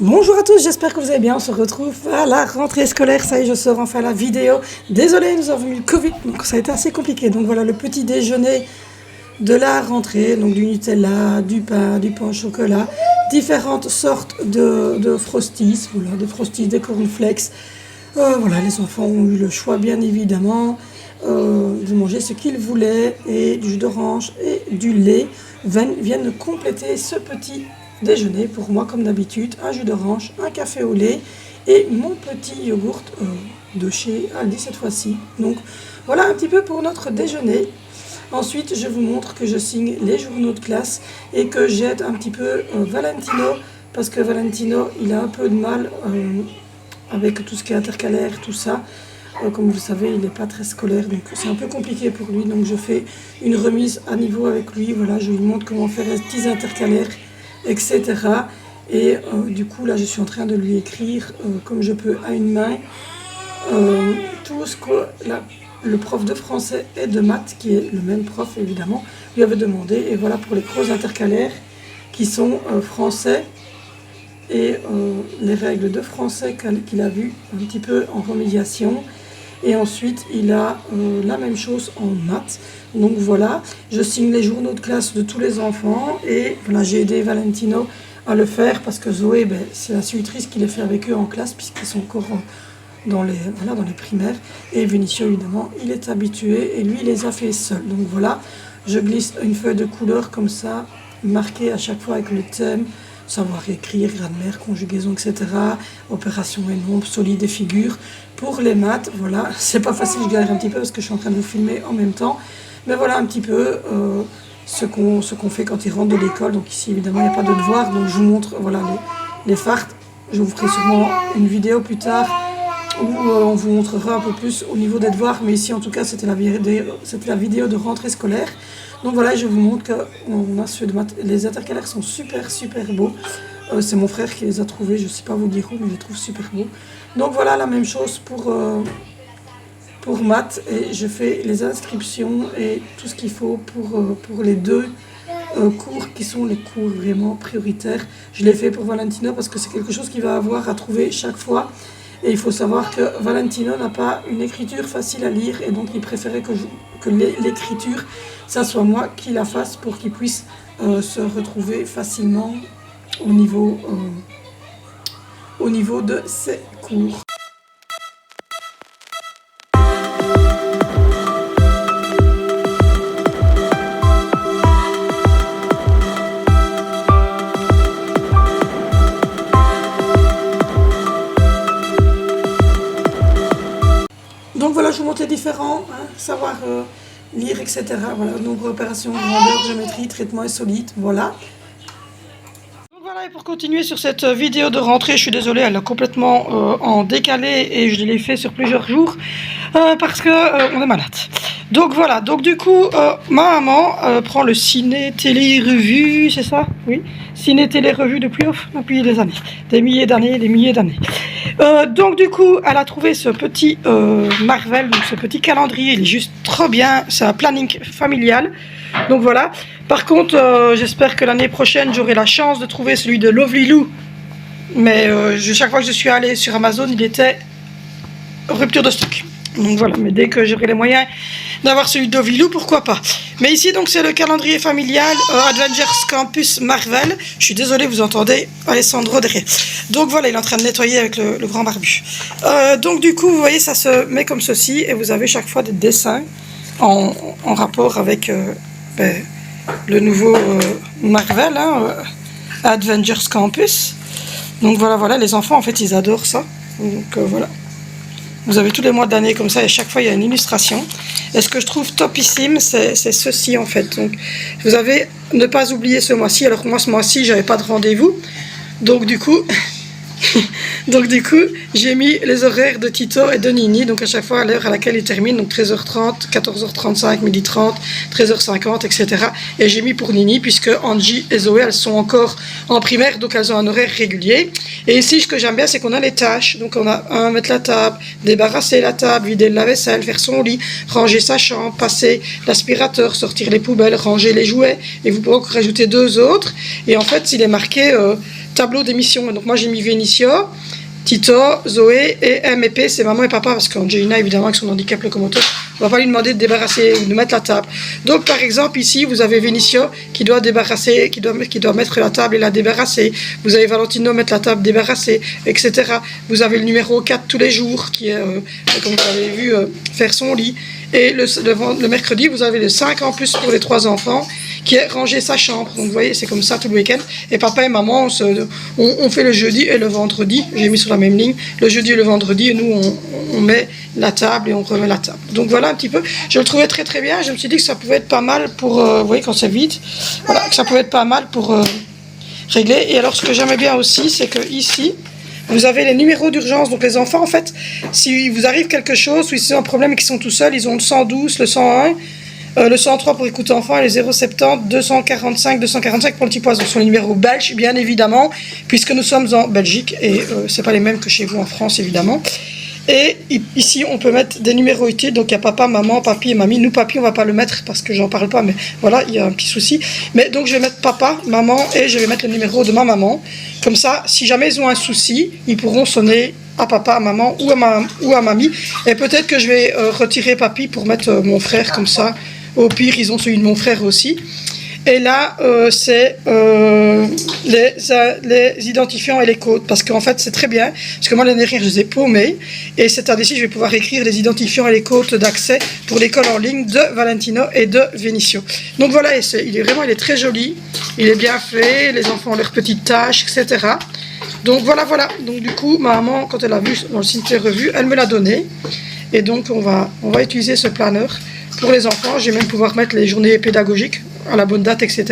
Bonjour à tous, j'espère que vous allez bien. On se retrouve à la rentrée scolaire. Ça y est, je sors enfin la vidéo. Désolé, nous avons eu le Covid, donc ça a été assez compliqué. Donc voilà le petit déjeuner de la rentrée. Donc du Nutella, du pain au chocolat, différentes sortes de frosties. Voilà, des frosties, des cornflakes. Voilà, les enfants ont eu le choix, bien évidemment, de manger ce qu'ils voulaient. Et du jus d'orange et du lait viennent compléter ce petit déjeuner pour moi comme d'habitude, un jus d'orange, un café au lait et mon petit yogourt de chez Aldi cette fois-ci. Donc voilà un petit peu pour notre déjeuner. Ensuite je vous montre que je signe les journaux de classe et que j'aide un petit peu Valentino parce que Valentino il a un peu de mal avec tout ce qui est intercalaire, tout ça. Comme vous savez, il n'est pas très scolaire, donc c'est un peu compliqué pour lui. Donc je fais une remise à niveau avec lui. Voilà, je lui montre comment faire les petits intercalaires, etc. Et du coup, là, je suis en train de lui écrire, comme je peux, à une main, tout ce que le prof de français et de maths, qui est le même prof, évidemment, lui avait demandé. Et voilà pour les creux intercalaires, qui sont français, et les règles de français qu'il a vues un petit peu en remédiation. Et ensuite, il a la même chose en maths. Donc voilà, je signe les journaux de classe de tous les enfants. Et voilà, j'ai aidé Valentino à le faire parce que Zoé, c'est la tutrice qui les fait avec eux en classe puisqu'ils sont encore dans les primaires. Et Vinicio, évidemment, il est habitué et lui, il les a fait seul. Donc voilà, je glisse une feuille de couleur comme ça, marquée à chaque fois avec le thème. Savoir écrire, grammaire, conjugaison, etc. Opération et nombres, solide et figures. Pour les maths, voilà, c'est pas facile, je galère un petit peu parce que je suis en train de vous filmer en même temps. Mais voilà un petit peu ce qu'on fait quand ils rentrent de l'école. Donc ici, évidemment, il n'y a pas de devoir. Donc je vous montre voilà, les fardes. Je vous ferai sûrement une vidéo plus tard où on vous montrera un peu plus au niveau des devoirs. Mais ici, en tout cas, c'était la vidéo de rentrée scolaire. Donc voilà, je vous montre qu'on a ceux de maths. Les intercalaires sont super beaux. C'est mon frère qui les a trouvés, je ne sais pas vous dire où, mais je les trouve super beaux. Donc voilà, la même chose pour maths. Et je fais les inscriptions et tout ce qu'il faut pour les deux cours qui sont les cours vraiment prioritaires. Je l'ai fait pour Valentino parce que c'est quelque chose qu'il va avoir à trouver chaque fois. Et il faut savoir que Valentino n'a pas une écriture facile à lire et donc il préférait que l'écriture, ça soit moi qui la fasse pour qu'il puisse se retrouver facilement au niveau de ses cours. Donc voilà, je vous montre les différents, savoir lire, etc. Voilà, nombre, opération, grandeur, géométrie, traitement et solide, voilà. Donc voilà, et pour continuer sur cette vidéo de rentrée, je suis désolée, elle est complètement en décalé et je l'ai fait sur plusieurs jours parce que on est malade. Donc voilà, donc du coup, ma maman prend le ciné, télé, revue, c'est ça? Oui, ciné, télé, revue depuis des années, des milliers d'années. Donc du coup, elle a trouvé ce petit Marvel, donc ce petit calendrier, il est juste trop bien, c'est un planning familial. Donc voilà, par contre, j'espère que l'année prochaine, j'aurai la chance de trouver celui de Lovely Lou. Mais chaque fois que je suis allée sur Amazon, il était rupture de stock. Donc voilà, mais dès que j'aurai les moyens d'avoir celui de Lovely Lou, pourquoi pas. Mais ici, donc, c'est le calendrier familial Avengers Campus Marvel. Je suis désolée, vous entendez Alessandro derrière. Donc voilà, il est en train de nettoyer avec le grand barbu. Donc du coup, vous voyez, ça se met comme ceci. Et vous avez chaque fois des dessins en rapport avec le nouveau Marvel, Avengers Campus. Donc voilà, les enfants, en fait, ils adorent ça. Donc voilà. Vous avez tous les mois d'année comme ça et chaque fois il y a une illustration. Et ce que je trouve topissime, c'est ceci en fait. Donc vous avez ne pas oublier ce mois-ci. Alors moi ce mois-ci j'avais pas de rendez-vous. Donc du coup j'ai mis les horaires de Tito et de Nini. Donc à chaque fois à l'heure à laquelle ils terminent. Donc 13h30, 14h35, 12h30, 13h50, etc. Et j'ai mis pour Nini puisque Angie et Zoé elles sont encore en primaire. Donc elles ont un horaire régulier. Et ici ce que j'aime bien c'est qu'on a les tâches. Donc on a mettre la table, débarrasser la table, vider le lave-vaisselle, faire son lit, ranger sa chambre, passer l'aspirateur, sortir les poubelles, ranger les jouets. Et vous pouvez encore rajouter deux autres. Et en fait il est marqué tableau d'émission. Donc moi j'ai mis Vénicio, Tito, Zoé et M et P, c'est maman et papa, parce qu'Angelina, évidemment, avec son handicap locomoteur, on va pas lui demander de débarrasser ou de mettre la table. Donc, par exemple, ici, vous avez Vénicio qui doit débarrasser, qui doit mettre la table et la débarrasser. Vous avez Valentino mettre la table, débarrasser, etc. Vous avez le numéro 4 tous les jours, qui est, comme vous avez vu, faire son lit. Et le mercredi, vous avez le 5 en plus pour les 3 enfants, qui est ranger sa chambre. Donc vous voyez, c'est comme ça tout le week-end. Et papa et maman, on fait le jeudi et le vendredi. J'ai mis sur la même ligne, le jeudi et le vendredi. Et nous, on met la table et on remet la table. Donc voilà un petit peu. Je le trouvais très très bien. Je me suis dit que ça pouvait être pas mal pour, vous voyez, quand c'est vide, voilà, que ça pouvait être pas mal pour régler. Et alors, ce que j'aimais bien aussi, c'est que ici, vous avez les numéros d'urgence. Donc les enfants, en fait, si vous arrive quelque chose, ou ils ont un problème et qu'ils sont tout seuls, ils ont le 112, le 101, le 103 pour écoute enfant et les 070, 245, 245 pour le petit poisson. Ce sont les numéros belges, bien évidemment, puisque nous sommes en Belgique et c'est pas les mêmes que chez vous en France, évidemment. Et ici, on peut mettre des numéros utiles. Donc, il y a papa, maman, papy et mamie. Nous, papy, on va pas le mettre parce que j'en parle pas. Mais voilà, il y a un petit souci. Mais donc, je vais mettre papa, maman et je vais mettre le numéro de ma maman. Comme ça, si jamais ils ont un souci, ils pourront sonner à papa, à maman ou à mamie. Et peut-être que je vais retirer papy pour mettre mon frère comme ça. Au pire, ils ont celui de mon frère aussi. Et là, c'est les identifiants et les codes. Parce qu'en fait, c'est très bien. Parce que moi, l'année dernière, je les ai paumés. Et cette année-ci, je vais pouvoir écrire les identifiants et les codes d'accès pour l'école en ligne de Valentino et de Vénicio. Donc voilà, il est très joli. Il est bien fait. Les enfants ont leurs petites tâches, etc. Donc voilà. Donc du coup, ma maman, quand elle a vu dans le site des revues, elle me l'a donné. Et donc, on va utiliser ce planeur pour les enfants. Je vais même pouvoir mettre les journées pédagogiques à la bonne date, etc.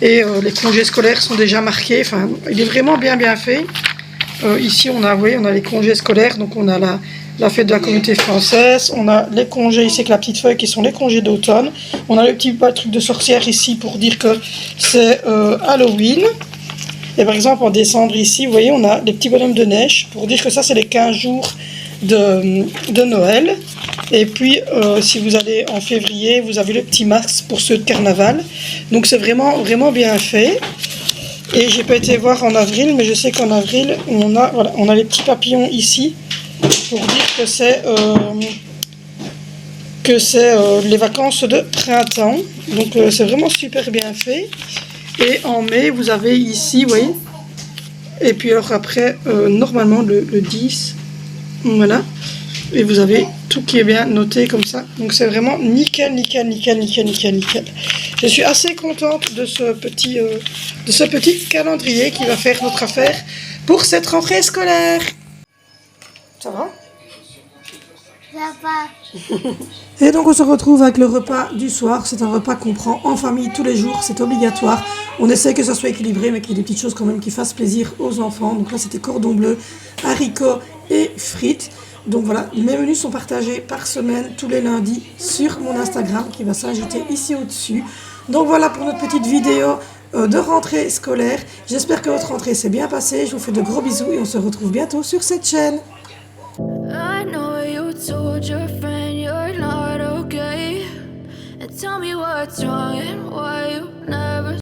Et les congés scolaires sont déjà marqués. Enfin, il est vraiment bien fait. Ici, on a les congés scolaires. Donc, on a la fête de la communauté française. On a les congés ici avec la petite feuille qui sont les congés d'automne. On a le petit truc de sorcière ici pour dire que c'est Halloween. Et par exemple, en décembre ici, vous voyez, on a les petits bonhommes de neige pour dire que ça, c'est les 15 jours de Noël. Et puis si vous allez en février, vous avez le petit masque pour ceux de carnaval. Donc c'est vraiment bien fait. Et j'ai pas été voir en avril, mais je sais qu'en avril on a les petits papillons ici pour dire que c'est les vacances de printemps. Donc c'est vraiment super bien fait. Et en mai vous avez ici, vous voyez. Et puis alors après normalement le 10, voilà. Et vous avez tout qui est bien noté comme ça. Donc c'est vraiment nickel. Je suis assez contente de ce petit calendrier qui va faire notre affaire pour cette rentrée scolaire. Ça va ? Ça va. Et donc on se retrouve avec le repas du soir. C'est un repas qu'on prend en famille tous les jours, c'est obligatoire. On essaie que ça soit équilibré, mais qu'il y ait des petites choses quand même qui fassent plaisir aux enfants. Donc là c'était cordon bleu, haricots et frites. Donc voilà, mes menus sont partagés par semaine, tous les lundis, sur mon Instagram, qui va s'ajouter ici au-dessus. Donc voilà pour notre petite vidéo de rentrée scolaire. J'espère que votre rentrée s'est bien passée. Je vous fais de gros bisous et on se retrouve bientôt sur cette chaîne. I know you told your friend you're not okay. And tell me what's wrong and why you never